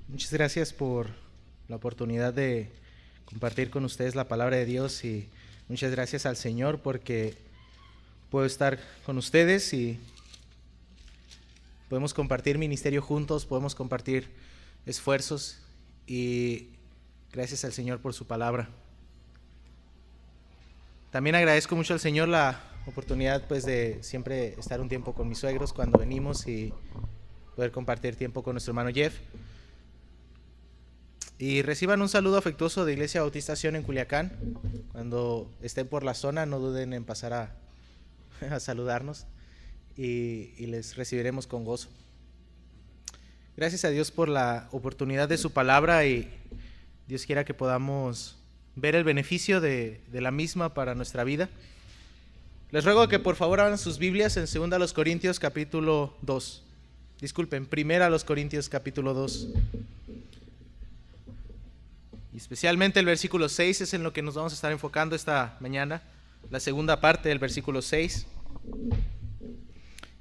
Muchas gracias por la oportunidad de compartir con ustedes la palabra de Dios y muchas gracias al Señor porque puedo estar con ustedes y podemos compartir ministerio juntos, podemos compartir esfuerzos y gracias al Señor por su palabra. También agradezco mucho al Señor la oportunidad de siempre estar un tiempo con mis suegros cuando venimos y poder compartir tiempo con nuestro hermano Jeff. Y reciban un saludo afectuoso de Iglesia Bautista Sion en Culiacán. Cuando estén por la zona, no duden en pasar a saludarnos y les recibiremos con gozo. Gracias a Dios por la oportunidad de su palabra y Dios quiera que podamos ver el beneficio de la misma para nuestra vida. Les ruego que por favor abran sus Biblias en 2 Corintios capítulo 2. Disculpen, 1 Corintios capítulo 2. Y especialmente el versículo 6 es en lo que nos vamos a estar enfocando esta mañana, la segunda parte del versículo 6.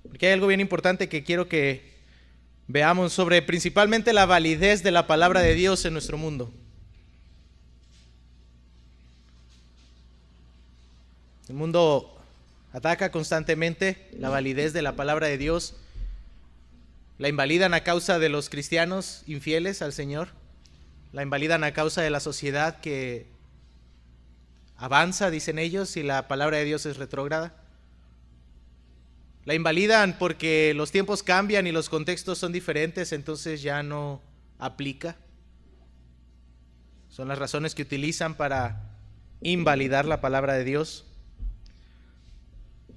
Porque hay algo bien importante que quiero que veamos sobre principalmente la validez de la palabra de Dios en nuestro mundo. El mundo ataca constantemente la validez de la palabra de Dios, la invalidan a causa de los cristianos infieles al Señor. La invalidan a causa de la sociedad que avanza, dicen ellos, y la palabra de Dios es retrógrada. La invalidan porque los tiempos cambian y los contextos son diferentes, entonces ya no aplica. Son las razones que utilizan para invalidar la palabra de Dios.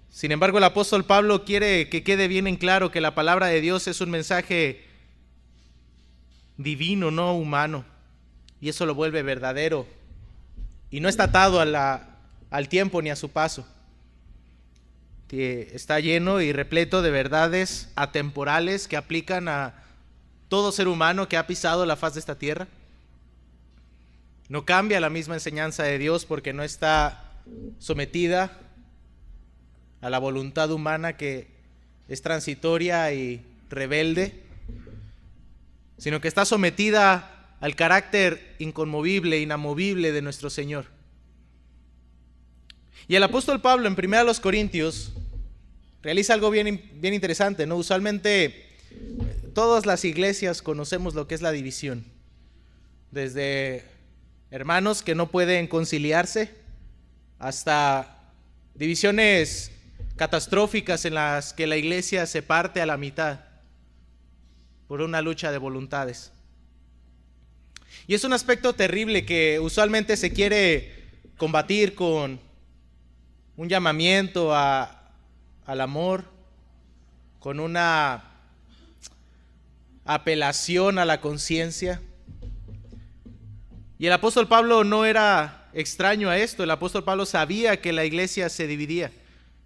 Sin embargo, el apóstol Pablo quiere que quede bien en claro que la palabra de Dios es un mensaje divino, no humano. Y eso lo vuelve verdadero y no está atado al tiempo ni a su paso. Está lleno y repleto de verdades atemporales que aplican a todo ser humano que ha pisado la faz de esta tierra. No cambia la misma enseñanza de Dios porque no está sometida a la voluntad humana que es transitoria y rebelde, sino que está sometida al carácter inconmovible, inamovible de nuestro Señor. Y el apóstol Pablo en 1 Corintios realiza algo bien interesante, ¿no? Usualmente todas las iglesias conocemos lo que es la división, desde hermanos que no pueden conciliarse hasta divisiones catastróficas en las que la iglesia se parte a la mitad por una lucha de voluntades. Y es un aspecto terrible que usualmente se quiere combatir con un llamamiento al amor, con una apelación a la conciencia. Y el apóstol Pablo no era extraño a esto. El apóstol Pablo sabía que la iglesia se dividía.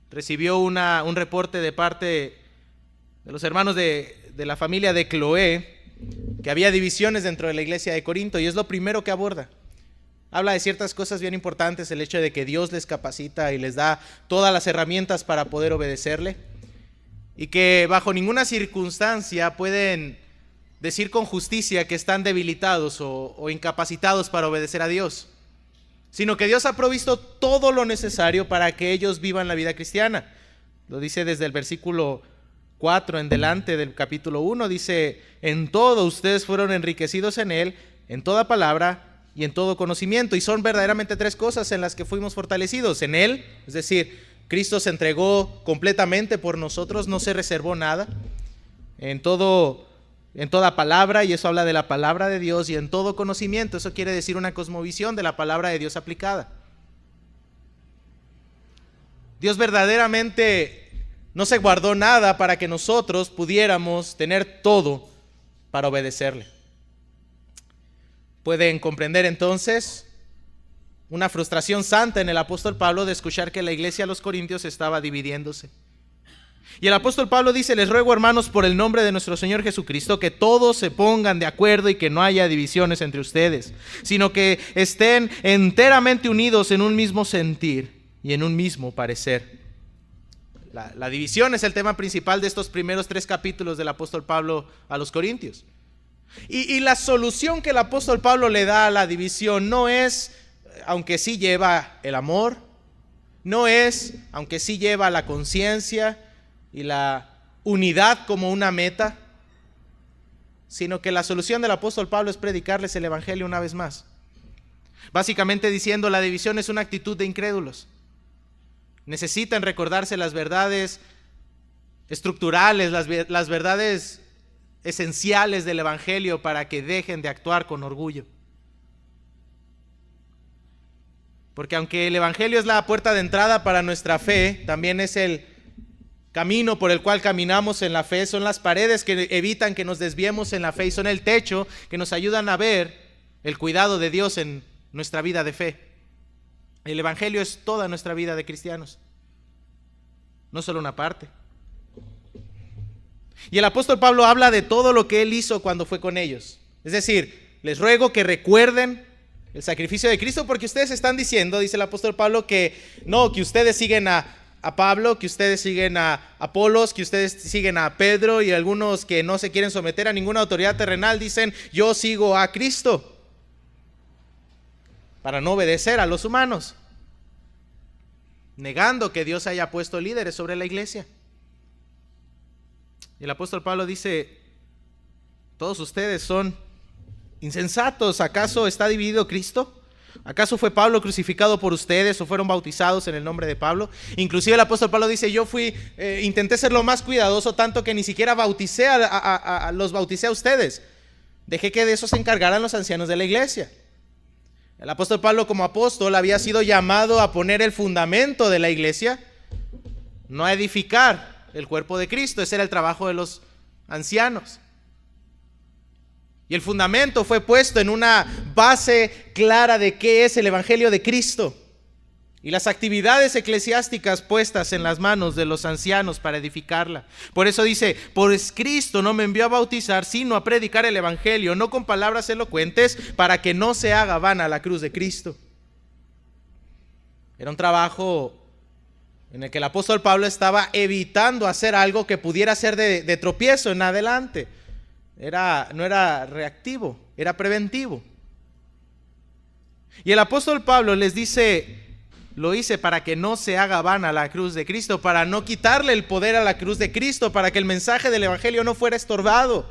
Recibió un reporte de parte de los hermanos de la familia de Cloé, que había divisiones dentro de la iglesia de Corinto, y es lo primero que aborda. Habla de ciertas cosas bien importantes, el hecho de que Dios les capacita y les da todas las herramientas para poder obedecerle, y que bajo ninguna circunstancia pueden decir con justicia que están debilitados o incapacitados para obedecer a Dios, sino que Dios ha provisto todo lo necesario para que ellos vivan la vida cristiana. Lo dice desde el versículo 4 en delante del capítulo 1, dice: en todo ustedes fueron enriquecidos en él, en toda palabra y en todo conocimiento. Y son verdaderamente tres cosas en las que fuimos fortalecidos. En él, es decir, Cristo se entregó completamente por nosotros, no se reservó nada. En toda palabra, y eso habla de la palabra de Dios, y en todo conocimiento, eso quiere decir una cosmovisión de la palabra de Dios aplicada. Dios verdaderamente no se guardó nada para que nosotros pudiéramos tener todo para obedecerle. Pueden comprender entonces una frustración santa en el apóstol Pablo de escuchar que la iglesia de los Corintios estaba dividiéndose. Y el apóstol Pablo dice: les ruego, hermanos, por el nombre de nuestro Señor Jesucristo, que todos se pongan de acuerdo y que no haya divisiones entre ustedes, sino que estén enteramente unidos en un mismo sentir y en un mismo parecer. La división es el tema principal de estos primeros 3 capítulos del apóstol Pablo a los Corintios. Y la solución que el apóstol Pablo le da a la división no es, aunque sí lleva el amor, no es, aunque sí lleva la conciencia y la unidad como una meta, sino que la solución del apóstol Pablo es predicarles el evangelio una vez más. Básicamente diciendo, la división es una actitud de incrédulos. Necesitan recordarse las verdades estructurales, las verdades esenciales del evangelio para que dejen de actuar con orgullo. Porque aunque el evangelio es la puerta de entrada para nuestra fe, también es el camino por el cual caminamos en la fe, son las paredes que evitan que nos desviemos en la fe y son el techo que nos ayudan a ver el cuidado de Dios en nuestra vida de fe. El evangelio es toda nuestra vida de cristianos, no solo una parte. Y el apóstol Pablo habla de todo lo que él hizo cuando fue con ellos. Es decir, les ruego que recuerden el sacrificio de Cristo, porque ustedes están diciendo, dice el apóstol Pablo, que no, que ustedes siguen a Pablo, que ustedes siguen a Apolos, que ustedes siguen a Pedro, y algunos que no se quieren someter a ninguna autoridad terrenal dicen, yo sigo a Cristo, para no obedecer a los humanos, negando que Dios haya puesto líderes sobre la iglesia. Y el apóstol Pablo dice, todos ustedes son insensatos. ¿Acaso está dividido Cristo? ¿Acaso fue Pablo crucificado por ustedes o fueron bautizados en el nombre de Pablo? Inclusive el apóstol Pablo dice, yo intenté ser lo más cuidadoso, tanto que ni siquiera los bauticé a ustedes. Dejé que de eso se encargaran los ancianos de la iglesia. El apóstol Pablo, como apóstol, había sido llamado a poner el fundamento de la iglesia, no a edificar el cuerpo de Cristo. Ese era el trabajo de los ancianos. Y el fundamento fue puesto en una base clara de qué es el evangelio de Cristo. Y las actividades eclesiásticas puestas en las manos de los ancianos para edificarla. Por eso dice, pues Cristo no me envió a bautizar, sino a predicar el evangelio, no con palabras elocuentes, para que no se haga vana la cruz de Cristo. Era un trabajo en el que el apóstol Pablo estaba evitando hacer algo que pudiera ser de tropiezo en adelante. No era reactivo, era preventivo. Y el apóstol Pablo les dice, lo hice para que no se haga vana la cruz de Cristo, para no quitarle el poder a la cruz de Cristo, para que el mensaje del evangelio no fuera estorbado.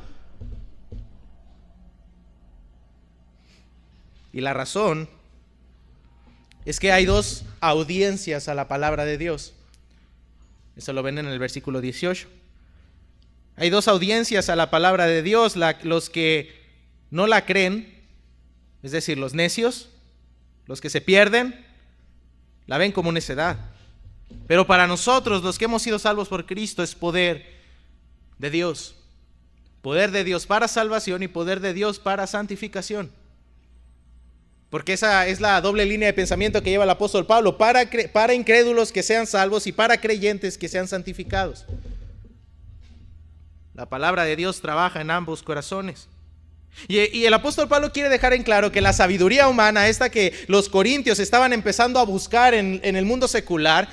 Y la razón es que hay dos audiencias a la palabra de Dios. Eso lo ven en el versículo 18. Hay dos audiencias a la palabra de Dios, los que no la creen, es decir, los necios, los que se pierden, la ven como necedad. Pero para nosotros, los que hemos sido salvos por Cristo, es poder de Dios. Poder de Dios para salvación y poder de Dios para santificación. Porque esa es la doble línea de pensamiento que lleva el apóstol Pablo, para incrédulos que sean salvos y para creyentes que sean santificados. La palabra de Dios trabaja en ambos corazones. Y el apóstol Pablo quiere dejar en claro que la sabiduría humana, esta que los corintios estaban empezando a buscar en el mundo secular,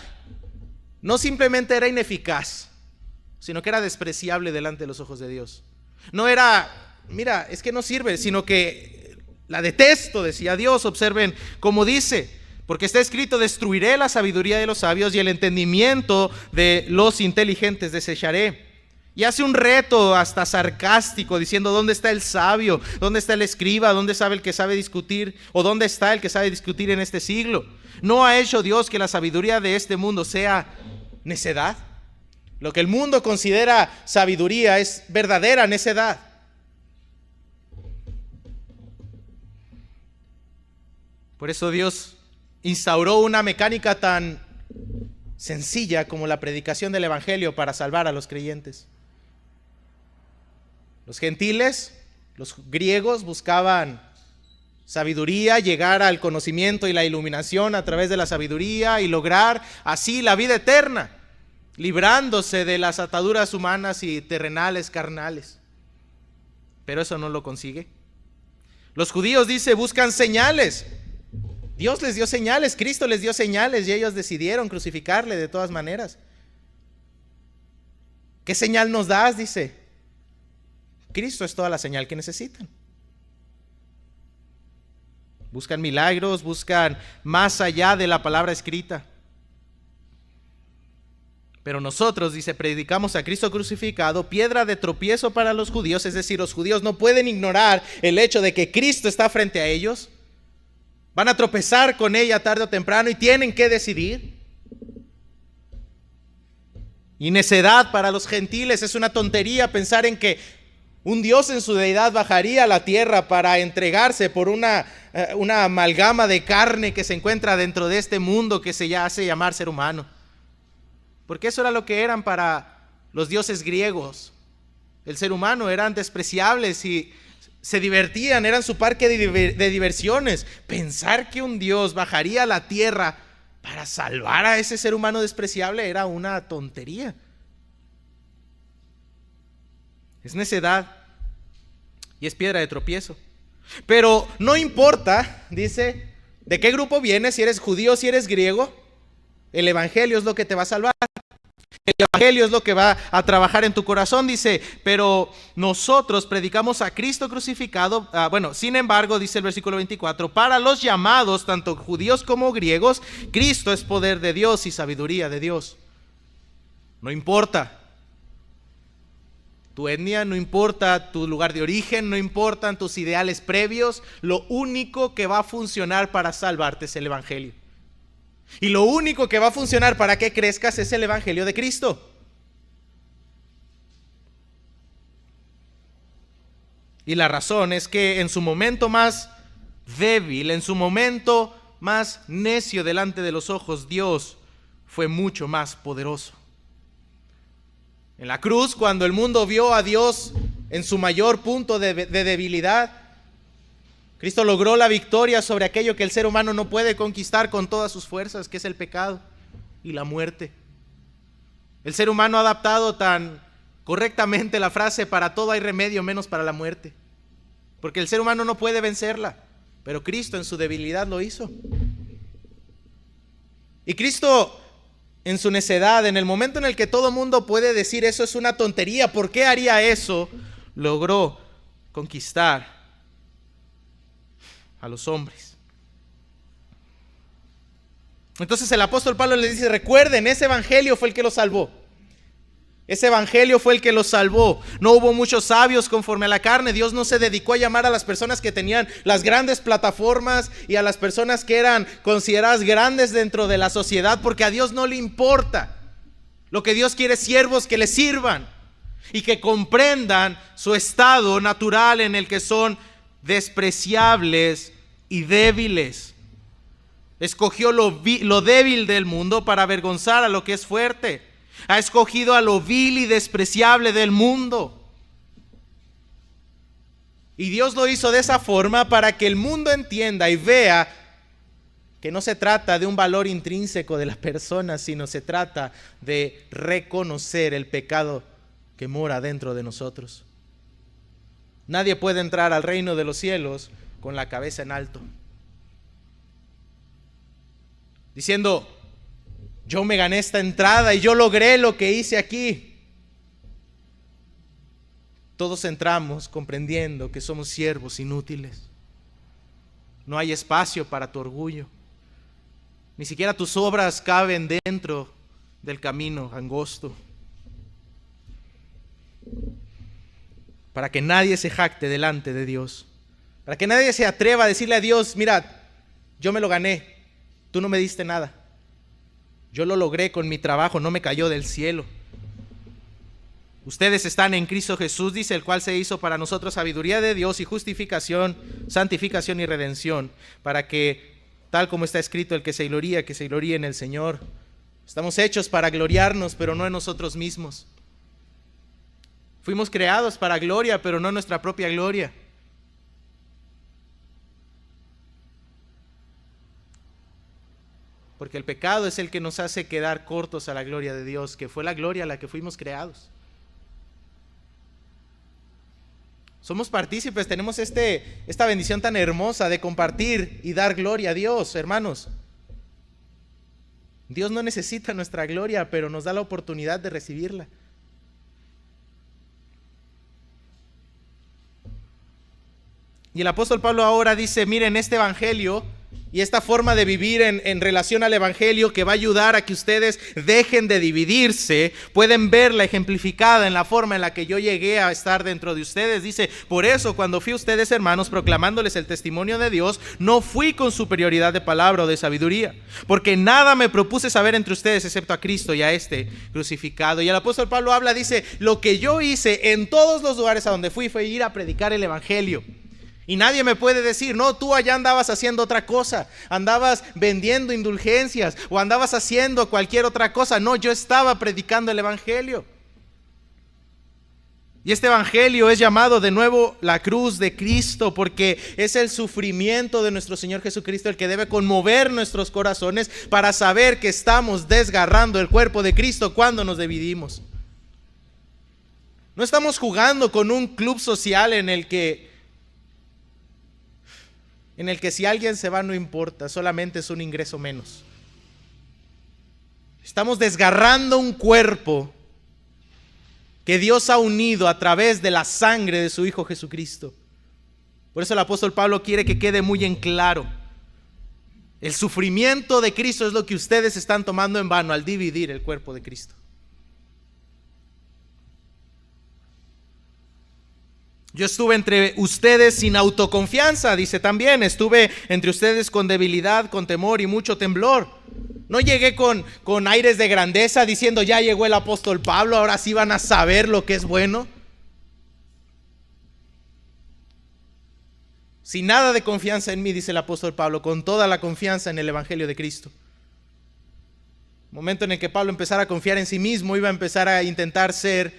no simplemente era ineficaz, sino que era despreciable delante de los ojos de Dios. No era, mira, es que no sirve, sino que la detesto, decía Dios. Observen cómo dice, porque está escrito, destruiré la sabiduría de los sabios y el entendimiento de los inteligentes desecharé. Y hace un reto hasta sarcástico, diciendo, ¿dónde está el sabio? ¿Dónde está el escriba? ¿Dónde sabe el que sabe discutir? ¿O dónde está el que sabe discutir en este siglo? ¿No ha hecho Dios que la sabiduría de este mundo sea necedad? Lo que el mundo considera sabiduría es verdadera necedad. Por eso Dios instauró una mecánica tan sencilla como la predicación del evangelio para salvar a los creyentes. Los gentiles, los griegos, buscaban sabiduría, llegar al conocimiento y la iluminación a través de la sabiduría y lograr así la vida eterna, librándose de las ataduras humanas y terrenales, carnales. Pero eso no lo consigue. Los judíos, dice, buscan señales. Dios les dio señales, Cristo les dio señales y ellos decidieron crucificarle de todas maneras. ¿Qué señal nos das? Dice. Cristo es toda la señal que necesitan. Buscan milagros, buscan más allá de la palabra escrita. Pero nosotros, dice, predicamos a Cristo crucificado, piedra de tropiezo para los judíos. Es decir, los judíos no pueden ignorar el hecho de que Cristo está frente a ellos. Van a tropezar con ella tarde o temprano y tienen que decidir. Y necedad para los gentiles. Es una tontería pensar en que un Dios en su deidad bajaría a la tierra para entregarse por una amalgama de carne que se encuentra dentro de este mundo que se hace llamar ser humano. Porque eso era lo que eran para los dioses griegos. El ser humano eran despreciables y se divertían, eran su parque de diversiones. Pensar que un Dios bajaría a la tierra para salvar a ese ser humano despreciable era una tontería. Es necedad y es piedra de tropiezo. Pero no importa, dice, de qué grupo vienes, si eres judío, si eres griego, el evangelio es lo que te va a salvar. El evangelio es lo que va a trabajar en tu corazón, dice, pero nosotros predicamos a Cristo crucificado. Sin embargo, dice el versículo 24, para los llamados, tanto judíos como griegos, Cristo es poder de Dios y sabiduría de Dios. No importa tu etnia, no importa tu lugar de origen, no importan tus ideales previos, lo único que va a funcionar para salvarte es el evangelio. Y lo único que va a funcionar para que crezcas es el evangelio de Cristo. Y la razón es que en su momento más débil, en su momento más necio delante de los ojos, Dios fue mucho más poderoso. En la cruz, cuando el mundo vio a Dios en su mayor punto de debilidad, Cristo logró la victoria sobre aquello que el ser humano no puede conquistar con todas sus fuerzas, que es el pecado y la muerte. El ser humano ha adaptado tan correctamente la frase: para todo hay remedio menos para la muerte, porque el ser humano no puede vencerla, pero Cristo en su debilidad lo hizo. Y Cristo en su necedad, en el momento en el que todo mundo puede decir eso es una tontería, ¿por qué haría eso?, logró conquistar a los hombres. Entonces el apóstol Pablo les dice: recuerden, ese evangelio fue el que los salvó. Ese evangelio fue el que los salvó. No hubo muchos sabios conforme a la carne. Dios no se dedicó a llamar a las personas que tenían las grandes plataformas y a las personas que eran consideradas grandes dentro de la sociedad, porque a Dios no le importa. Lo que Dios quiere es siervos que le sirvan y que comprendan su estado natural en el que son despreciables y débiles. Escogió lo débil del mundo para avergonzar a lo que es fuerte. Ha escogido a lo vil y despreciable del mundo. Y Dios lo hizo de esa forma para que el mundo entienda y vea que no se trata de un valor intrínseco de la persona, sino se trata de reconocer el pecado que mora dentro de nosotros. Nadie puede entrar al reino de los cielos con la cabeza en alto, diciendo: yo me gané esta entrada y yo logré lo que hice aquí. Todos entramos comprendiendo que somos siervos inútiles. No hay espacio para tu orgullo. Ni siquiera tus obras caben dentro del camino angosto. Para que nadie se jacte delante de Dios. Para que nadie se atreva a decirle a Dios: mira, yo me lo gané, tú no me diste nada. Yo lo logré con mi trabajo, no me cayó del cielo. Ustedes están en Cristo Jesús, dice, el cual se hizo para nosotros sabiduría de Dios y justificación, santificación y redención, para que, tal como está escrito, el que se gloríe en el Señor. Estamos hechos para gloriarnos, pero no en nosotros mismos. Fuimos creados para gloria, pero no nuestra propia gloria. Porque el pecado es el que nos hace quedar cortos a la gloria de Dios, que fue la gloria a la que fuimos creados. Somos partícipes, tenemos esta bendición tan hermosa de compartir y dar gloria a Dios, hermanos. Dios no necesita nuestra gloria, pero nos da la oportunidad de recibirla. Y el apóstol Pablo ahora dice, miren, este evangelio y esta forma de vivir en relación al evangelio que va a ayudar a que ustedes dejen de dividirse, pueden verla ejemplificada en la forma en la que yo llegué a estar dentro de ustedes. Dice, por eso cuando fui a ustedes, hermanos, proclamándoles el testimonio de Dios, no fui con superioridad de palabra o de sabiduría, porque nada me propuse saber entre ustedes excepto a Cristo y a este crucificado. Y el apóstol Pablo habla, dice, lo que yo hice en todos los lugares a donde fui fue ir a predicar el evangelio. Y nadie me puede decir, no, tú allá andabas haciendo otra cosa, andabas vendiendo indulgencias o andabas haciendo cualquier otra cosa. No, yo estaba predicando el evangelio. Y este evangelio es llamado de nuevo la cruz de Cristo, porque es el sufrimiento de nuestro Señor Jesucristo el que debe conmover nuestros corazones para saber que estamos desgarrando el cuerpo de Cristo cuando nos dividimos. No estamos jugando con un club social en el que si alguien se va no importa, solamente es un ingreso menos. Estamos desgarrando un cuerpo que Dios ha unido a través de la sangre de su Hijo Jesucristo. Por eso el apóstol Pablo quiere que quede muy en claro: el sufrimiento de Cristo es lo que ustedes están tomando en vano al dividir el cuerpo de Cristo. Yo estuve entre ustedes sin autoconfianza, dice también. Estuve entre ustedes con debilidad, con temor y mucho temblor. No llegué con aires de grandeza diciendo, ya llegó el apóstol Pablo, ahora sí van a saber lo que es bueno. Sin nada de confianza en mí, dice el apóstol Pablo, con toda la confianza en el evangelio de Cristo. Momento en el que Pablo empezara a confiar en sí mismo, iba a empezar a intentar ser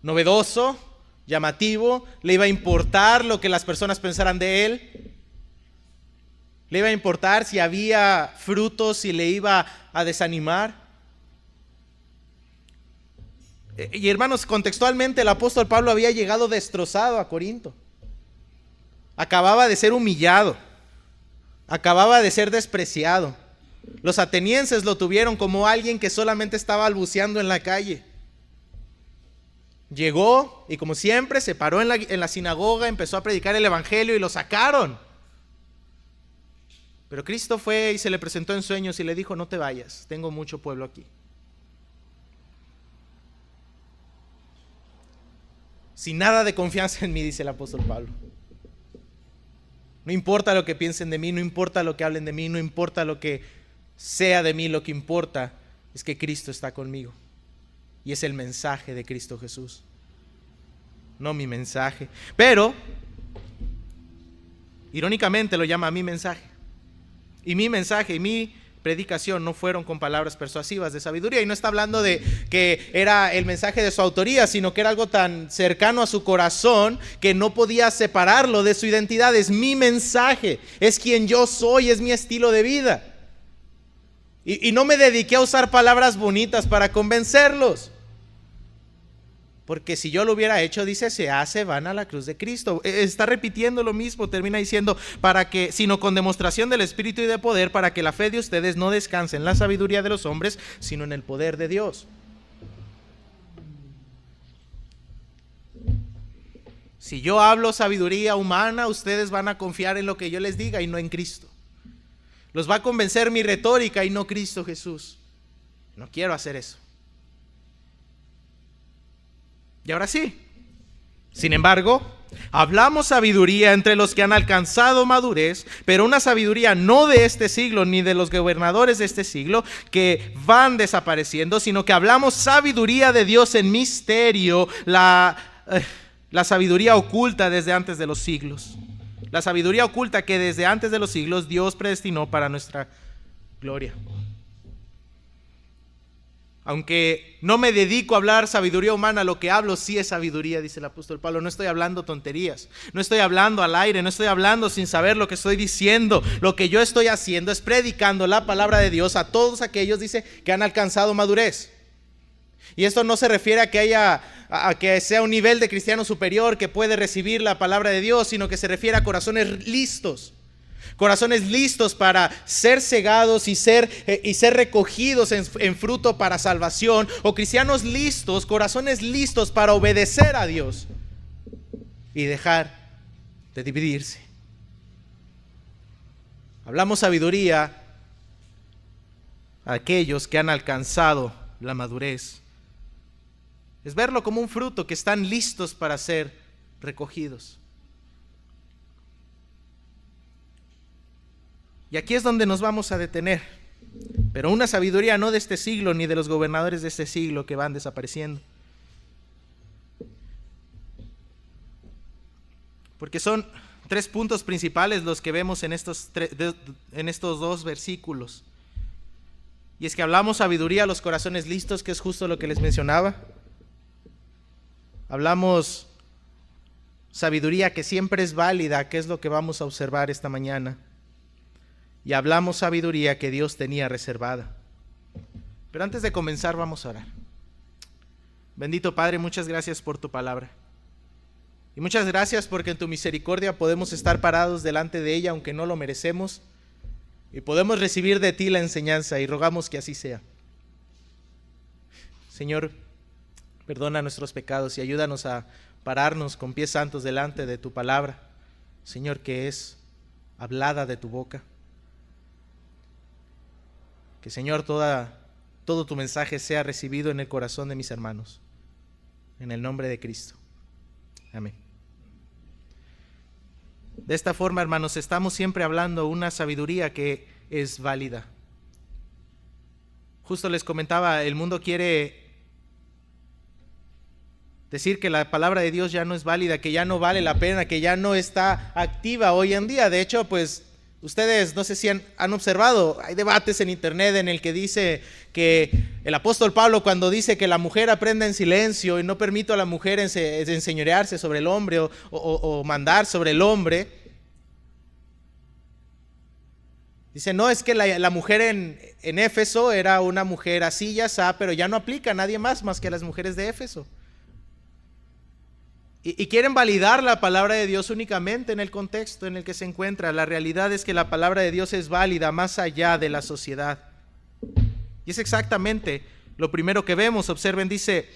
novedoso, llamativo, le iba a importar lo que las personas pensaran de él, le iba a importar si había frutos, si le iba a desanimar. Y hermanos, contextualmente el apóstol Pablo había llegado destrozado a Corinto. Acababa de ser humillado, acababa de ser despreciado. Los atenienses lo tuvieron como alguien que solamente estaba balbuceando en la calle. Llegó y como siempre se paró en la sinagoga, empezó a predicar el evangelio y lo sacaron. Pero Cristo fue y se le presentó en sueños y le dijo, no te vayas, tengo mucho pueblo aquí. Sin nada de confianza en mí, dice el apóstol Pablo. No importa lo que piensen de mí, no importa lo que hablen de mí, no importa lo que sea de mí, lo que importa es que Cristo está conmigo. Y es el mensaje de Cristo Jesús, no mi mensaje. Pero, irónicamente lo llama mi mensaje. Y mi mensaje y mi predicación no fueron con palabras persuasivas de sabiduría. Y no está hablando de que era el mensaje de su autoría, sino que era algo tan cercano a su corazón que no podía separarlo de su identidad. Es mi mensaje, es quien yo soy, es mi estilo de vida. Y no me dediqué a usar palabras bonitas para convencerlos. Porque si yo lo hubiera hecho, dice, se hace van a la cruz de Cristo. Está repitiendo lo mismo, termina diciendo, sino con demostración del Espíritu y de poder, para que la fe de ustedes no descanse en la sabiduría de los hombres, sino en el poder de Dios. Si yo hablo sabiduría humana, ustedes van a confiar en lo que yo les diga y no en Cristo. Los va a convencer mi retórica y no Cristo Jesús. No quiero hacer eso. Y ahora sí, sin embargo, hablamos sabiduría entre los que han alcanzado madurez, pero una sabiduría no de este siglo ni de los gobernadores de este siglo que van desapareciendo, sino que hablamos sabiduría de Dios en misterio, la sabiduría oculta desde antes de los siglos. La sabiduría oculta que desde antes de los siglos Dios predestinó para nuestra gloria. Aunque no me dedico a hablar sabiduría humana, lo que hablo sí es sabiduría, dice el apóstol Pablo. No estoy hablando tonterías, no estoy hablando al aire, no estoy hablando sin saber lo que estoy diciendo. Lo que yo estoy haciendo es predicando la palabra de Dios a todos aquellos, dice, que han alcanzado madurez. Y esto no se refiere a que sea un nivel de cristiano superior que puede recibir la palabra de Dios, sino que se refiere a corazones listos. Corazones listos para ser cegados y ser recogidos en fruto para salvación, o cristianos listos, corazones listos para obedecer a Dios y dejar de dividirse. Hablamos sabiduría a aquellos que han alcanzado la madurez. Es verlo como un fruto que están listos para ser recogidos. Y aquí es donde nos vamos a detener. Pero una sabiduría no de este siglo ni de los gobernadores de este siglo que van desapareciendo. Porque son 3 puntos principales los que vemos en estos dos versículos. Y es que hablamos sabiduría a los corazones listos, que es justo lo que les mencionaba. Hablamos sabiduría que siempre es válida, que es lo que vamos a observar esta mañana. Y hablamos sabiduría que Dios tenía reservada. Pero antes de comenzar vamos a orar. Bendito Padre, muchas gracias por tu palabra. Y muchas gracias porque en tu misericordia podemos estar parados delante de ella aunque no lo merecemos. Y podemos recibir de ti la enseñanza y rogamos que así sea. Señor, perdona nuestros pecados y ayúdanos a pararnos con pies santos delante de tu palabra, Señor, que es hablada de tu boca. Que, Señor, todo tu mensaje sea recibido en el corazón de mis hermanos. En el nombre de Cristo. Amén. De esta forma, hermanos, estamos siempre hablando una sabiduría que es válida. Justo les comentaba, el mundo quiere decir que la palabra de Dios ya no es válida, que ya no vale la pena, que ya no está activa hoy en día. De hecho, pues ustedes no sé si han observado, hay debates en internet en el que dice que el apóstol Pablo, cuando dice que la mujer aprenda en silencio y no permite a la mujer enseñorearse sobre el hombre o mandar sobre el hombre, dice, no, es que la mujer en Éfeso era una mujer así ya está, pero ya no aplica a nadie más que a las mujeres de Éfeso. Y quieren validar la palabra de Dios únicamente en el contexto en el que se encuentra. La realidad es que la palabra de Dios es válida más allá de la sociedad. Y es exactamente lo primero que vemos. Observen, dice,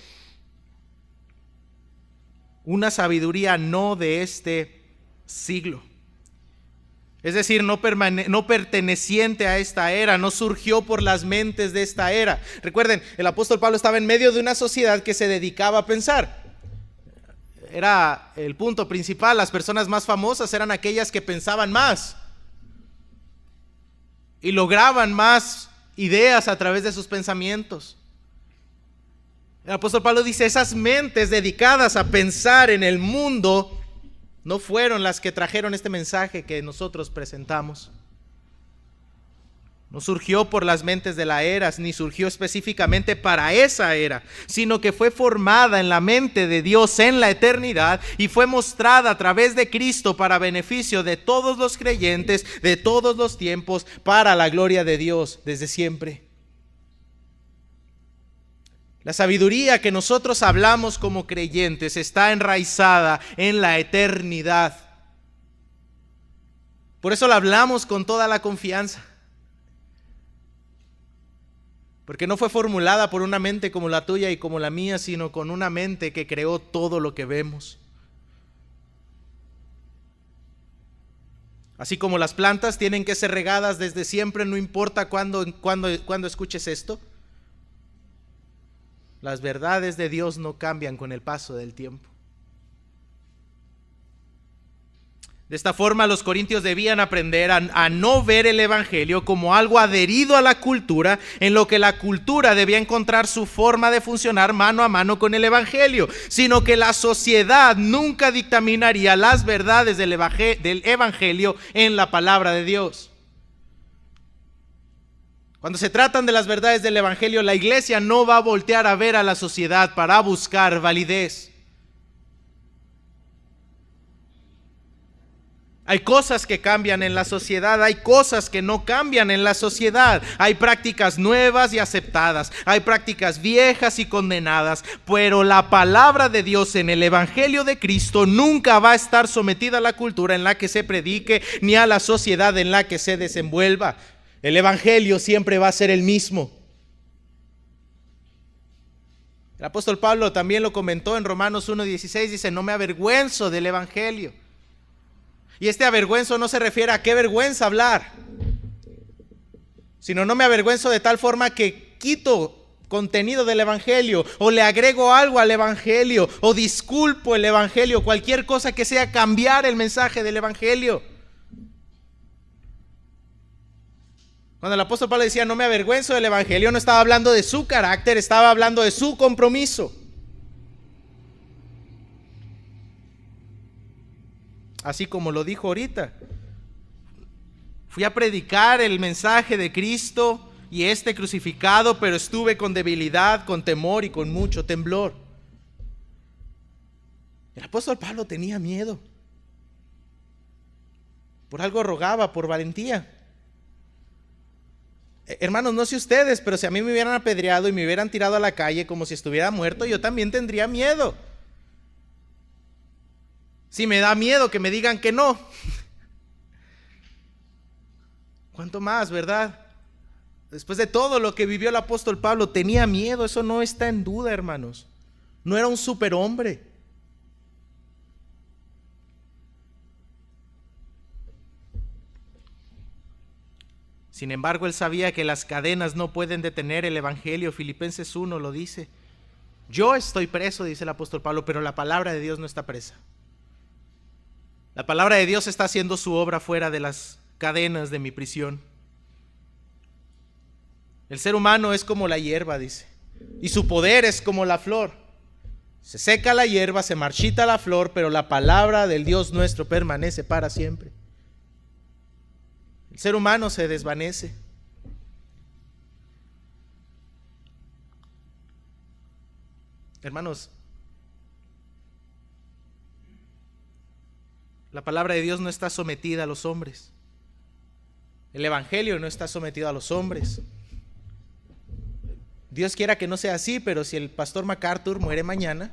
una sabiduría no de este siglo. Es decir, no perteneciente a esta era, no surgió por las mentes de esta era. Recuerden, el apóstol Pablo estaba en medio de una sociedad que se dedicaba a pensar. Era el punto principal. Las personas más famosas eran aquellas que pensaban más y lograban más ideas a través de sus pensamientos. El apóstol Pablo dice, esas mentes dedicadas a pensar en el mundo no fueron las que trajeron este mensaje que nosotros presentamos. No surgió por las mentes de la era, ni surgió específicamente para esa era, sino que fue formada en la mente de Dios en la eternidad y fue mostrada a través de Cristo para beneficio de todos los creyentes, de todos los tiempos, para la gloria de Dios desde siempre. La sabiduría que nosotros hablamos como creyentes está enraizada en la eternidad. Por eso la hablamos con toda la confianza. Porque no fue formulada por una mente como la tuya y como la mía, sino con una mente que creó todo lo que vemos. Así como las plantas tienen que ser regadas desde siempre, no importa cuándo escuches esto. Las verdades de Dios no cambian con el paso del tiempo. De esta forma, los corintios debían aprender a no ver el evangelio como algo adherido a la cultura, en lo que la cultura debía encontrar su forma de funcionar mano a mano con el evangelio, sino que la sociedad nunca dictaminaría las verdades del evangelio en la palabra de Dios. Cuando se tratan de las verdades del evangelio, la iglesia no va a voltear a ver a la sociedad para buscar validez. Hay cosas que cambian en la sociedad, hay cosas que no cambian en la sociedad. Hay prácticas nuevas y aceptadas, hay prácticas viejas y condenadas, pero la palabra de Dios en el Evangelio de Cristo nunca va a estar sometida a la cultura en la que se predique, ni a la sociedad en la que se desenvuelva. El Evangelio siempre va a ser el mismo. El apóstol Pablo también lo comentó en Romanos 1:16, dice, no me avergüenzo del Evangelio. Y este avergüenzo no se refiere a qué vergüenza hablar, sino no me avergüenzo de tal forma que quito contenido del evangelio, o le agrego algo al evangelio, o disculpo el evangelio, cualquier cosa que sea cambiar el mensaje del evangelio. Cuando el apóstol Pablo decía no me avergüenzo del evangelio, no estaba hablando de su carácter, estaba hablando de su compromiso. Así como lo dijo ahorita, fui a predicar el mensaje de Cristo y este crucificado, pero estuve con debilidad, con temor y con mucho temblor. El apóstol Pablo tenía miedo. Por algo rogaba, por valentía. Hermanos, no sé ustedes, pero si a mí me hubieran apedreado y me hubieran tirado a la calle como si estuviera muerto, yo también tendría miedo. Si me da miedo que me digan que no, ¿cuánto más, verdad? Después de todo lo que vivió el apóstol Pablo, tenía miedo, eso no está en duda, hermanos. No era un superhombre. Sin embargo, él sabía que las cadenas no pueden detener el evangelio. Filipenses 1 lo dice. Yo estoy preso, dice el apóstol Pablo, pero la palabra de Dios no está presa. La palabra de Dios está haciendo su obra fuera de las cadenas de mi prisión. El ser humano es como la hierba, dice, y su poder es como la flor. Se seca la hierba, se marchita la flor, pero la palabra del Dios nuestro permanece para siempre. El ser humano se desvanece. Hermanos, la palabra de Dios no está sometida a los hombres. El evangelio no está sometido a los hombres. Dios quiera que no sea así, pero si el pastor MacArthur muere mañana,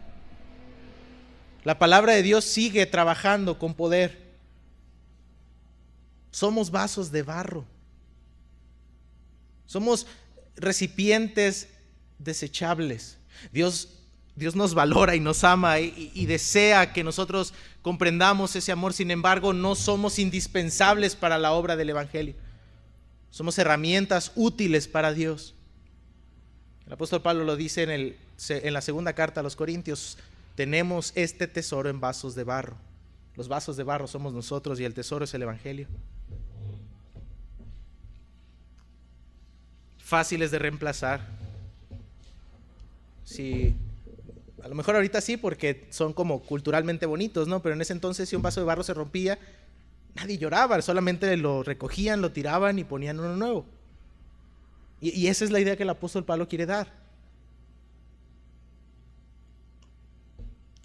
la palabra de Dios sigue trabajando con poder. Somos vasos de barro. Somos recipientes desechables. Dios nos valora y nos ama y desea que nosotros comprendamos ese amor. Sin embargo, no somos indispensables para la obra del evangelio. Somos herramientas útiles para Dios. El apóstol Pablo lo dice en la segunda carta a los Corintios: tenemos este tesoro en vasos de barro. Los vasos de barro somos nosotros y el tesoro es el evangelio. Fáciles de reemplazar. Sí, a lo mejor ahorita sí, porque son como culturalmente bonitos, ¿no? Pero en ese entonces, si un vaso de barro se rompía, nadie lloraba, solamente lo recogían, lo tiraban y ponían uno nuevo. Y esa es la idea que el apóstol Pablo quiere dar.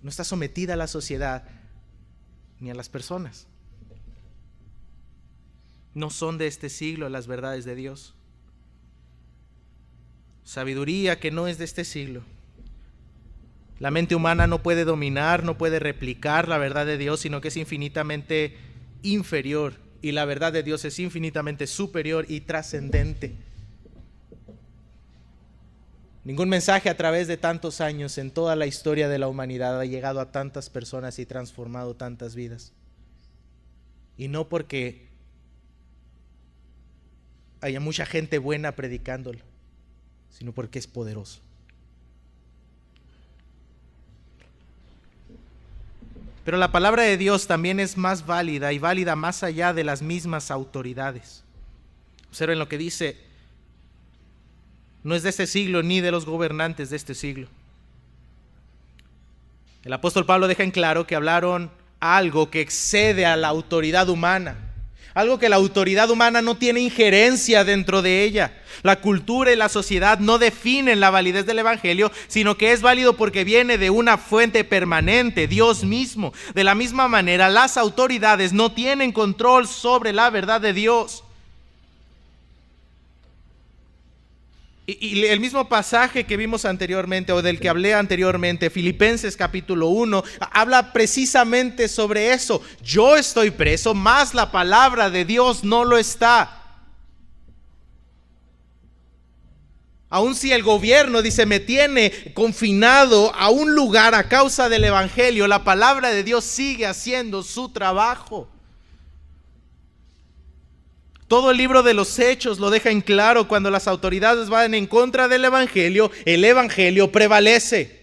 No está sometida a la sociedad ni a las personas. No son de este siglo las verdades de Dios. Sabiduría que no es de este siglo. La mente humana no puede dominar, no puede replicar la verdad de Dios, sino que es infinitamente inferior, y la verdad de Dios es infinitamente superior y trascendente. Ningún mensaje a través de tantos años en toda la historia de la humanidad ha llegado a tantas personas y transformado tantas vidas. Y no porque haya mucha gente buena predicándolo, sino porque es poderoso. Pero la palabra de Dios también es más válida y válida más allá de las mismas autoridades. Observen lo que dice: no es de este siglo ni de los gobernantes de este siglo. El apóstol Pablo deja en claro que hablaron algo que excede a la autoridad humana, algo que la autoridad humana no tiene injerencia dentro de ella. La cultura y la sociedad no definen la validez del evangelio, sino que es válido porque viene de una fuente permanente, Dios mismo. De la misma manera, las autoridades no tienen control sobre la verdad de Dios. Y el mismo pasaje que vimos anteriormente, o del que hablé anteriormente, Filipenses capítulo 1, habla precisamente sobre eso. Yo estoy preso, mas la palabra de Dios no lo está. Aun si el gobierno, dice, me tiene confinado a un lugar a causa del evangelio, la palabra de Dios sigue haciendo su trabajo. Todo el libro de los Hechos lo deja en claro. Cuando las autoridades van en contra del Evangelio, el Evangelio prevalece.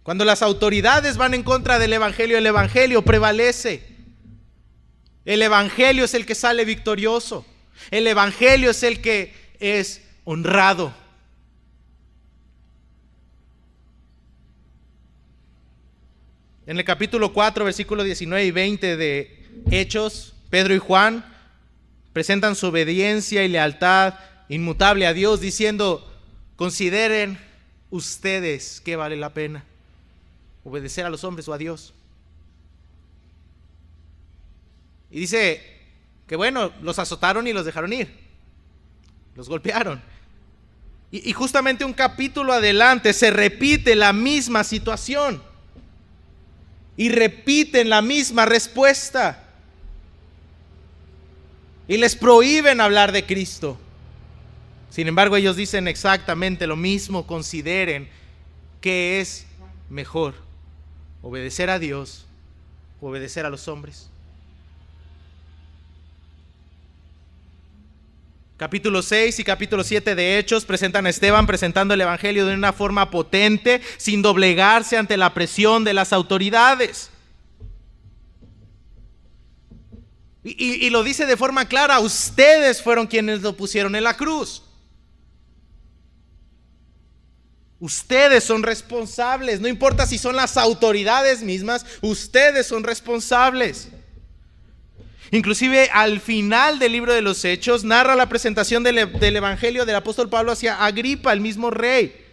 Cuando las autoridades van en contra del Evangelio, el Evangelio prevalece. El Evangelio es el que sale victorioso. El Evangelio es el que es honrado. En el capítulo 4, versículos 19 y 20 de Hechos, Pedro y Juan presentan su obediencia y lealtad inmutable a Dios, diciendo: consideren ustedes qué vale la pena, obedecer a los hombres o a Dios. Y dice que bueno, los azotaron y los dejaron ir, los golpearon. Y justamente un capítulo adelante se repite la misma situación y repiten la misma respuesta y les prohíben hablar de Cristo. Sin embargo, ellos dicen exactamente lo mismo: consideren qué es mejor, obedecer a Dios o obedecer a los hombres. Capítulo 6 y capítulo 7 de Hechos presentan a Esteban presentando el Evangelio de una forma potente, sin doblegarse ante la presión de las autoridades. Y lo dice de forma clara: ustedes fueron quienes lo pusieron en la cruz. Ustedes son responsables, no importa si son las autoridades mismas, ustedes son responsables. Inclusive al final del libro de los Hechos narra la presentación del Evangelio del apóstol Pablo hacia Agripa, el mismo rey.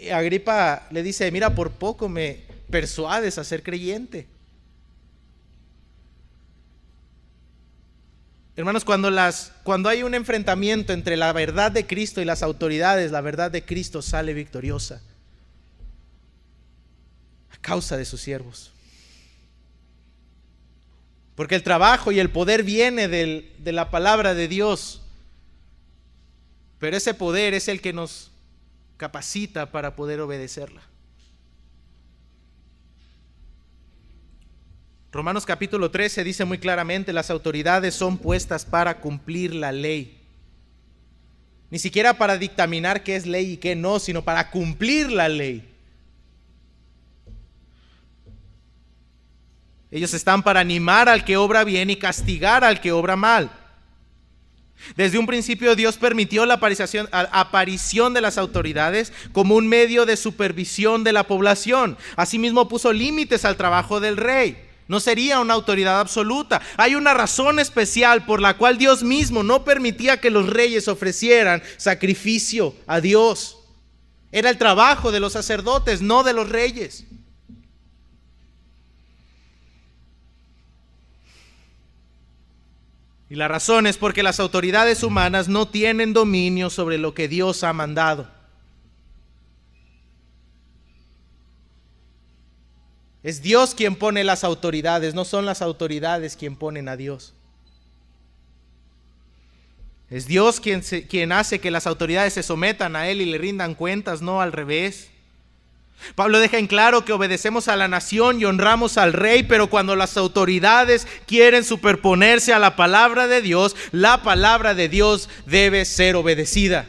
Y Agripa le dice: mira, por poco me persuades a ser creyente. Hermanos, cuando hay un enfrentamiento entre la verdad de Cristo y las autoridades, la verdad de Cristo sale victoriosa a causa de sus siervos. Porque el trabajo y el poder viene de la palabra de Dios. Pero ese poder es el que nos capacita para poder obedecerla. Romanos capítulo 13 dice muy claramente: las autoridades son puestas para cumplir la ley. Ni siquiera para dictaminar qué es ley y qué no, sino para cumplir la ley. Ellos están para animar al que obra bien y castigar al que obra mal. Desde un principio Dios permitió la aparición de las autoridades como un medio de supervisión de la población. Asimismo puso límites al trabajo del rey. No sería una autoridad absoluta. Hay una razón especial por la cual Dios mismo no permitía que los reyes ofrecieran sacrificio a Dios. Era el trabajo de los sacerdotes, no de los reyes. Y la razón es porque las autoridades humanas no tienen dominio sobre lo que Dios ha mandado. Es Dios quien pone las autoridades, no son las autoridades quien ponen a Dios. Es Dios quien hace que las autoridades se sometan a Él y le rindan cuentas, no al revés. Pablo deja en claro que obedecemos a la nación y honramos al rey, pero cuando las autoridades quieren superponerse a la palabra de Dios, la palabra de Dios debe ser obedecida.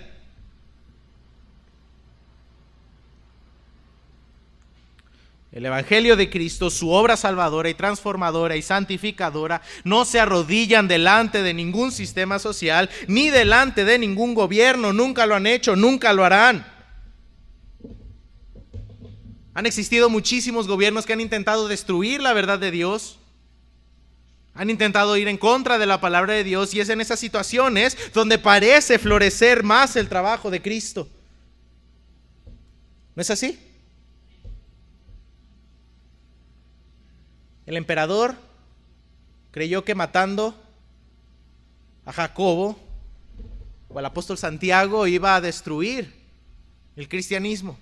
El Evangelio de Cristo, su obra salvadora y transformadora y santificadora, no se arrodillan delante de ningún sistema social, ni delante de ningún gobierno. Nunca lo han hecho, nunca lo harán. Han existido muchísimos gobiernos que han intentado destruir la verdad de Dios. Han intentado ir en contra de la palabra de Dios, y es en esas situaciones donde parece florecer más el trabajo de Cristo. ¿No es así? El emperador creyó que matando a Jacobo o al apóstol Santiago iba a destruir el cristianismo.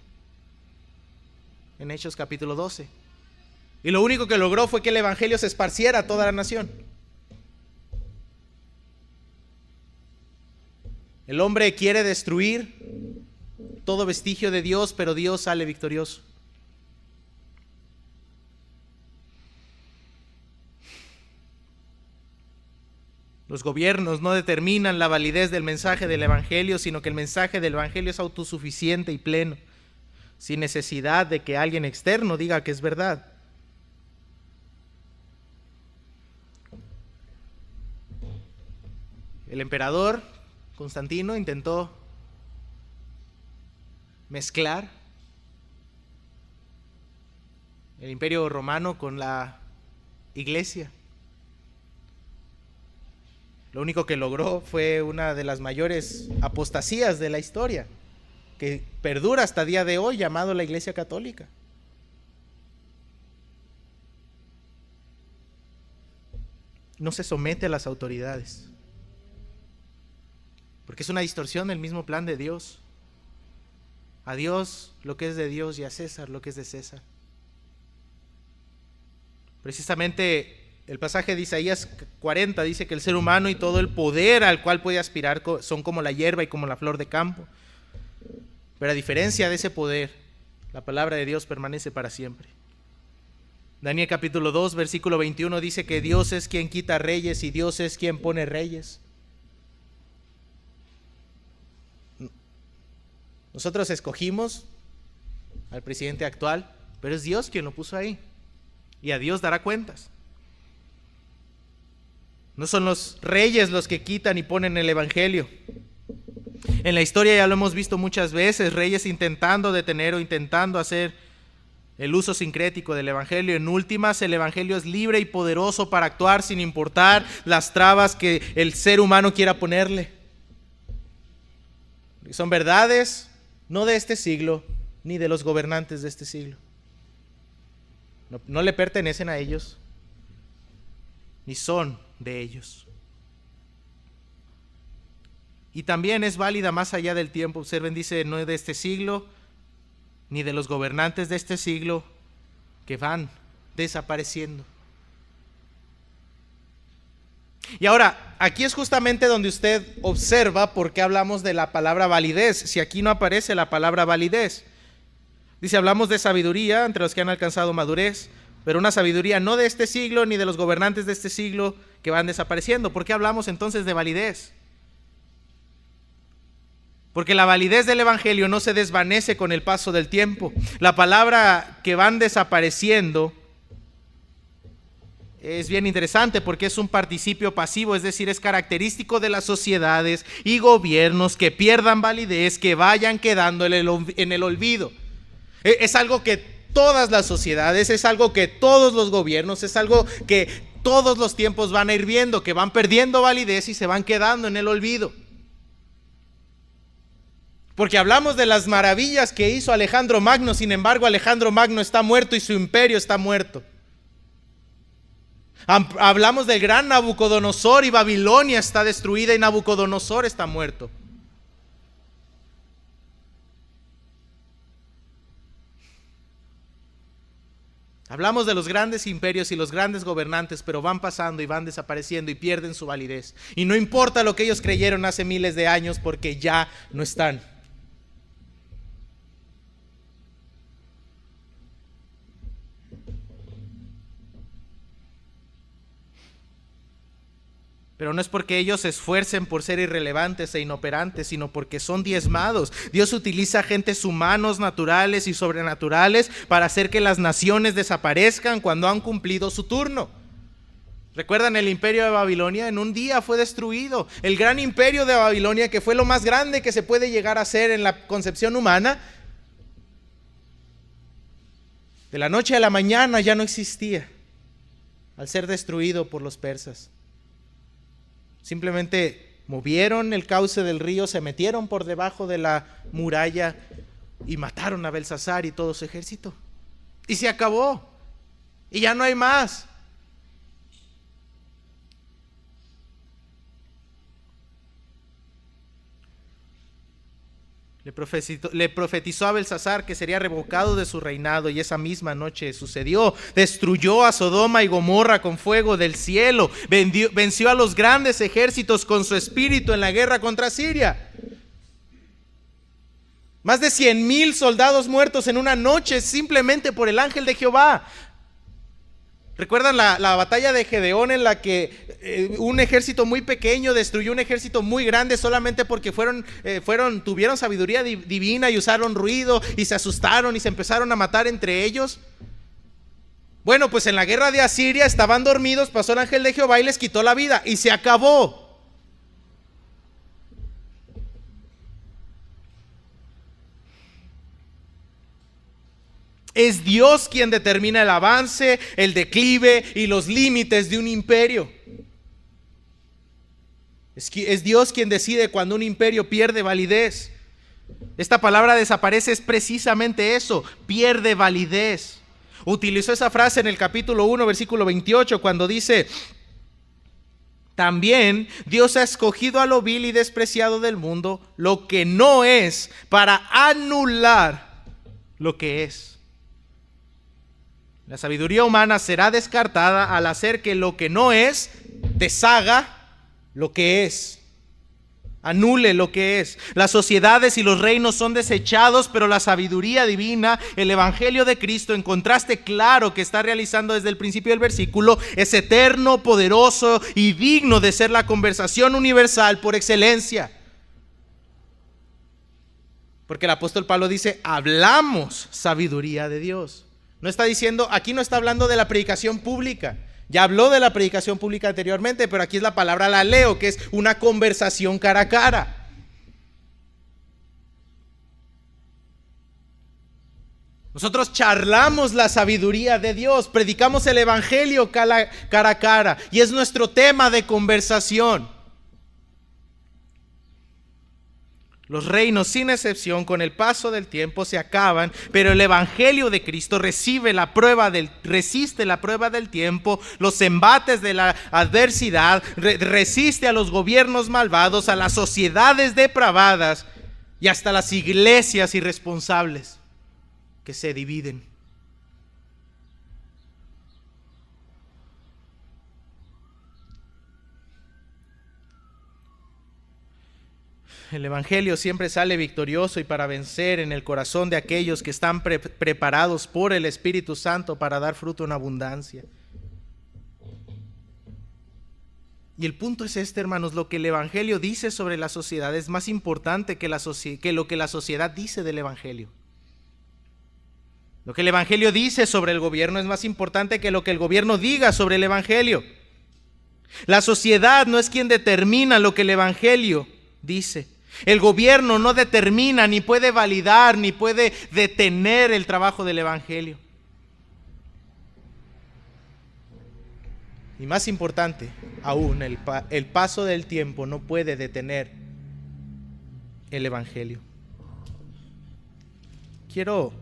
En Hechos capítulo 12. Y lo único que logró fue que el evangelio se esparciera a toda la nación. El hombre quiere destruir todo vestigio de Dios, pero Dios sale victorioso. Los gobiernos no determinan la validez del mensaje del Evangelio, sino que el mensaje del Evangelio es autosuficiente y pleno, sin necesidad de que alguien externo diga que es verdad. El emperador Constantino intentó mezclar el Imperio Romano con la Iglesia. Lo único que logró fue una de las mayores apostasías de la historia, que perdura hasta día de hoy, llamado la Iglesia Católica. No se somete a las autoridades, porque es una distorsión del mismo plan de Dios. A Dios lo que es de Dios y a César lo que es de César. Precisamente el pasaje de Isaías 40 dice que el ser humano y todo el poder al cual puede aspirar son como la hierba y como la flor de campo. Pero a diferencia de ese poder, la palabra de Dios permanece para siempre. Daniel capítulo 2, versículo 21 dice que Dios es quien quita reyes y Dios es quien pone reyes. Nosotros escogimos al presidente actual, pero es Dios quien lo puso ahí. Y a Dios dará cuentas. No son los reyes los que quitan y ponen el evangelio. En la historia ya lo hemos visto muchas veces, reyes intentando detener o intentando hacer el uso sincrético del evangelio. En últimas, el evangelio es libre y poderoso para actuar sin importar las trabas que el ser humano quiera ponerle. Son verdades no de este siglo, ni de los gobernantes de este siglo. No le pertenecen a ellos, ni son de ellos. Y también es válida más allá del tiempo. Observen, dice, no es de este siglo, ni de los gobernantes de este siglo, que van desapareciendo. Y ahora, aquí es justamente donde usted observa por qué hablamos de la palabra validez, si aquí no aparece la palabra validez. Dice, hablamos de sabiduría entre los que han alcanzado madurez, pero una sabiduría no de este siglo, ni de los gobernantes de este siglo, que van desapareciendo. ¿Por qué hablamos entonces de validez? Porque la validez del evangelio no se desvanece con el paso del tiempo. La palabra que van desapareciendo es bien interesante porque es un participio pasivo, es decir, es característico de las sociedades y gobiernos que pierdan validez, que vayan quedando en el olvido. Es algo que todas las sociedades, es algo que todos los gobiernos, es algo que todos los tiempos van a ir viendo, que van perdiendo validez y se van quedando en el olvido. Porque hablamos de las maravillas que hizo Alejandro Magno, sin embargo Alejandro Magno está muerto y su imperio está muerto. Hablamos del gran Nabucodonosor y Babilonia está destruida y Nabucodonosor está muerto. Hablamos de los grandes imperios y los grandes gobernantes, pero van pasando y van desapareciendo y pierden su validez. Y no importa lo que ellos creyeron hace miles de años, porque ya no están. Pero no es porque ellos se esfuercen por ser irrelevantes e inoperantes, sino porque son diezmados. Dios utiliza agentes humanos, naturales y sobrenaturales para hacer que las naciones desaparezcan cuando han cumplido su turno. ¿Recuerdan el imperio de Babilonia? En un día fue destruido. El gran imperio de Babilonia, que fue lo más grande que se puede llegar a ser en la concepción humana, de la noche a la mañana ya no existía, al ser destruido por los persas. Simplemente movieron el cauce del río, se metieron por debajo de la muralla y mataron a Belsasar y todo su ejército. Y se acabó. Y ya no hay más. Le profetizó a Belsasar que sería revocado de su reinado, y esa misma noche sucedió. Destruyó a Sodoma y Gomorra con fuego del cielo. Venció a los grandes ejércitos con su espíritu en la guerra contra Siria. Más de 100,000 soldados muertos en una noche simplemente por el ángel de Jehová. ¿Recuerdan la batalla de Gedeón en la que un ejército muy pequeño destruyó un ejército muy grande solamente porque tuvieron sabiduría divina y usaron ruido y se asustaron y se empezaron a matar entre ellos? Bueno, pues en la guerra de Asiria estaban dormidos, pasó el ángel de Jehová y les quitó la vida y se acabó. Es Dios quien determina el avance, el declive y los límites de un imperio. Es Dios quien decide cuando un imperio pierde validez. Esta palabra desaparece es precisamente eso, pierde validez. Utilizó esa frase en el capítulo 1, versículo 28, cuando dice: también Dios ha escogido a lo vil y despreciado del mundo, lo que no es, para anular lo que es. La sabiduría humana será descartada al hacer que lo que no es deshaga lo que es, anule lo que es. Las sociedades y los reinos son desechados, pero la sabiduría divina, el evangelio de Cristo, en contraste claro que está realizando desde el principio del versículo, es eterno, poderoso y digno de ser la conversación universal por excelencia. Porque el apóstol Pablo dice: hablamos sabiduría de Dios. No está diciendo, aquí no está hablando de la predicación pública. Ya habló de la predicación pública anteriormente, pero aquí es la palabra laleo, que es una conversación cara a cara. Nosotros charlamos la sabiduría de Dios, predicamos el evangelio cara a cara, y es nuestro tema de conversación. Los reinos, sin excepción, con el paso del tiempo se acaban, pero el evangelio de Cristo resiste la prueba del tiempo, los embates de la adversidad, resiste a los gobiernos malvados, a las sociedades depravadas y hasta las iglesias irresponsables que se dividen. El evangelio siempre sale victorioso y para vencer en el corazón de aquellos que están preparados por el Espíritu Santo para dar fruto en abundancia. Y el punto es este, hermanos: lo que el evangelio dice sobre la sociedad es más importante que lo que la sociedad dice del evangelio. Lo que el evangelio dice sobre el gobierno es más importante que lo que el gobierno diga sobre el evangelio. La sociedad no es quien determina lo que el evangelio dice. El gobierno no determina, ni puede validar, ni puede detener el trabajo del evangelio. Y más importante aún, el paso del tiempo no puede detener el evangelio. Quiero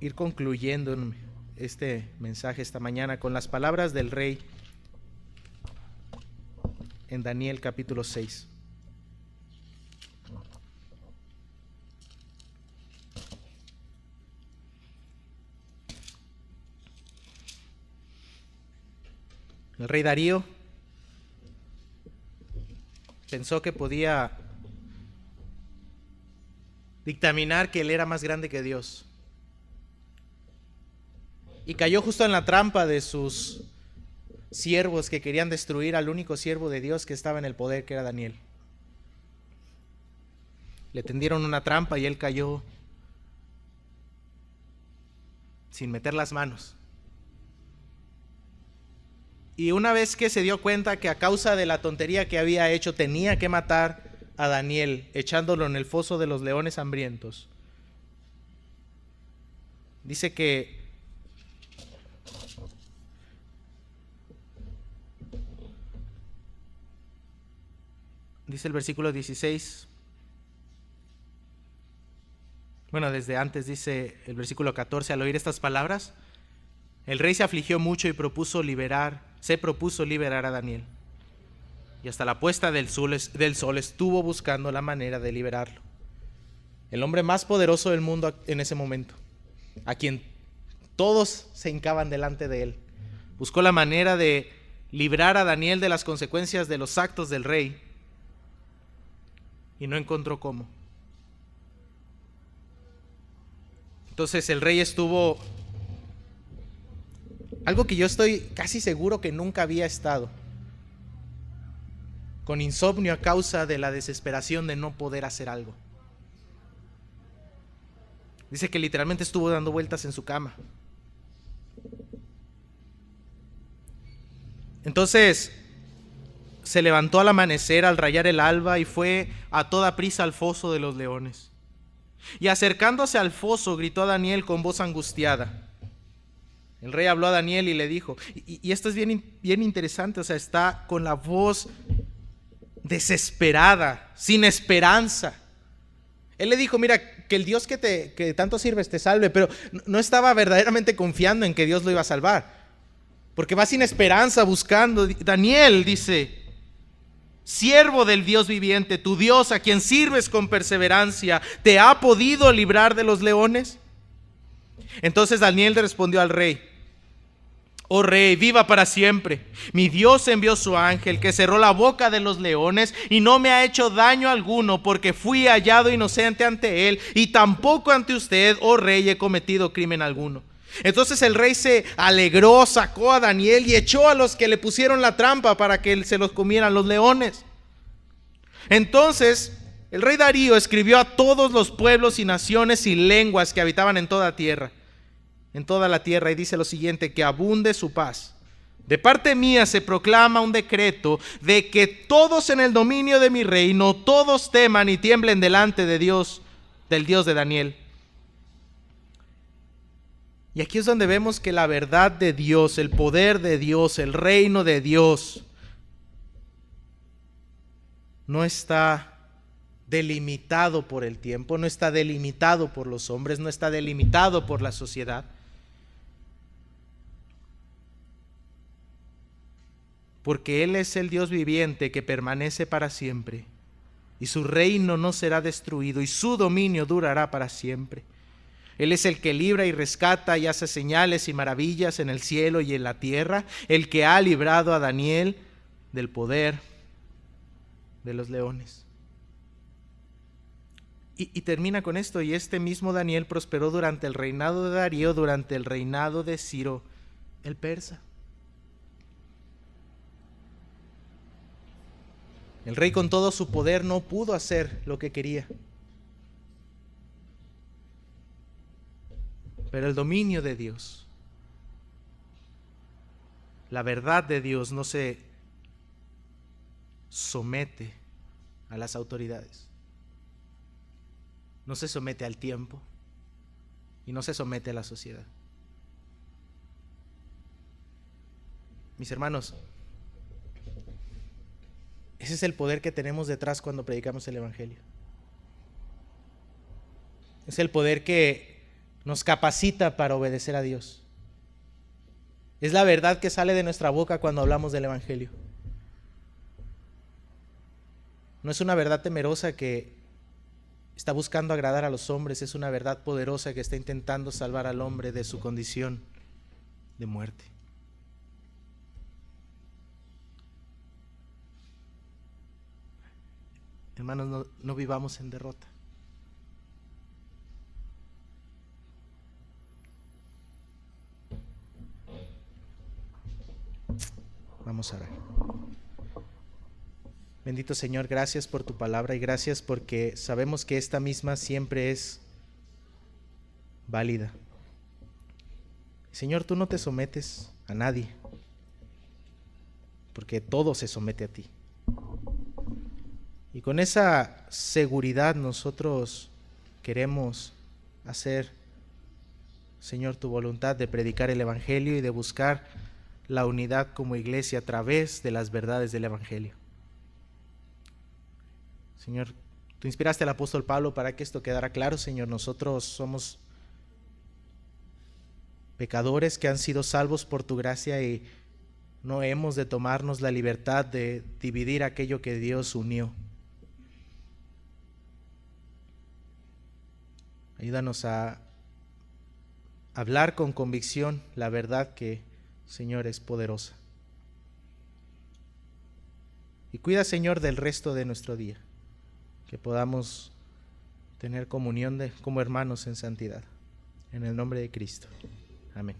ir concluyendo este mensaje esta mañana con las palabras del rey en Daniel capítulo 6. El rey Darío pensó que podía dictaminar que él era más grande que Dios, y cayó justo en la trampa de sus siervos que querían destruir al único siervo de Dios que estaba en el poder, que era Daniel. Le tendieron una trampa y él cayó sin meter las manos. Y una vez que se dio cuenta que a causa de la tontería que había hecho tenía que matar a Daniel echándolo en el foso de los leones hambrientos, dice que dice el versículo 16, bueno, desde antes dice el versículo 14: al oír estas palabras, el rey se afligió mucho y se propuso liberar a Daniel. Y hasta la puesta del sol estuvo buscando la manera de liberarlo. El hombre más poderoso del mundo en ese momento, a quien todos se hincaban delante de él, buscó la manera de librar a Daniel de las consecuencias de los actos del rey, y no encontró cómo. Entonces el rey estuvo Algo que yo estoy casi seguro que nunca había estado. Con insomnio a causa de la desesperación de no poder hacer algo. Dice que literalmente estuvo dando vueltas en su cama. Entonces se levantó al amanecer, al rayar el alba, y fue a toda prisa al foso de los leones. Y acercándose al foso, gritó a Daniel con voz angustiada. El rey habló a Daniel y le dijo, y esto es bien interesante, o sea, está con la voz desesperada, sin esperanza. Él le dijo, mira, que el Dios que tanto sirves te salve, pero no estaba verdaderamente confiando en que Dios lo iba a salvar, porque va sin esperanza buscando. Daniel dice, siervo del Dios viviente, tu Dios a quien sirves con perseverancia, ¿te ha podido librar de los leones? Entonces Daniel le respondió al rey, oh rey, viva para siempre. Mi Dios envió su ángel que cerró la boca de los leones y no me ha hecho daño alguno, porque fui hallado inocente ante él, y tampoco ante usted, oh rey, he cometido crimen alguno. Entonces el rey se alegró, sacó a Daniel y echó a los que le pusieron la trampa para que se los comieran los leones. Entonces el rey Darío escribió a todos los pueblos y naciones y lenguas que habitaban en toda la tierra, y dice lo siguiente: que abunde su paz. De parte mía se proclama un decreto de que todos en el dominio de mi reino, todos teman y tiemblen delante de Dios, del Dios de Daniel. Y aquí es donde vemos que la verdad de Dios, el poder de Dios, el reino de Dios no está delimitado por el tiempo, no está delimitado por los hombres, no está delimitado por la sociedad. Porque Él es el Dios viviente que permanece para siempre, y su reino no será destruido, y su dominio durará para siempre. Él es el que libra y rescata y hace señales y maravillas en el cielo y en la tierra, el que ha librado a Daniel del poder de los leones. Y termina con esto: y este mismo Daniel prosperó durante el reinado de Darío, durante el reinado de Ciro el persa. El rey con todo su poder no pudo hacer lo que quería. Pero el dominio de Dios, la verdad de Dios, no se somete a las autoridades. No se somete al tiempo y no se somete a la sociedad. Mis hermanos, ese es el poder que tenemos detrás cuando predicamos el Evangelio. Es el poder que nos capacita para obedecer a Dios. Es la verdad que sale de nuestra boca cuando hablamos del Evangelio. No es una verdad temerosa que está buscando agradar a los hombres, es una verdad poderosa que está intentando salvar al hombre de su condición de muerte. Hermanos, no vivamos en derrota. Vamos a orar. Bendito Señor, gracias por tu palabra y gracias porque sabemos que esta misma siempre es válida. Señor, tú no te sometes a nadie, porque todo se somete a ti. Y con esa seguridad nosotros queremos hacer, Señor, tu voluntad de predicar el Evangelio y de buscar la unidad como iglesia a través de las verdades del Evangelio. Señor, tú inspiraste al apóstol Pablo para que esto quedara claro, Señor. Nosotros somos pecadores que han sido salvos por tu gracia y no hemos de tomarnos la libertad de dividir aquello que Dios unió. Ayúdanos a hablar con convicción la verdad que, Señor, es poderosa. Y cuida, Señor, del resto de nuestro día, que podamos tener comunión como hermanos en santidad. En el nombre de Cristo. Amén.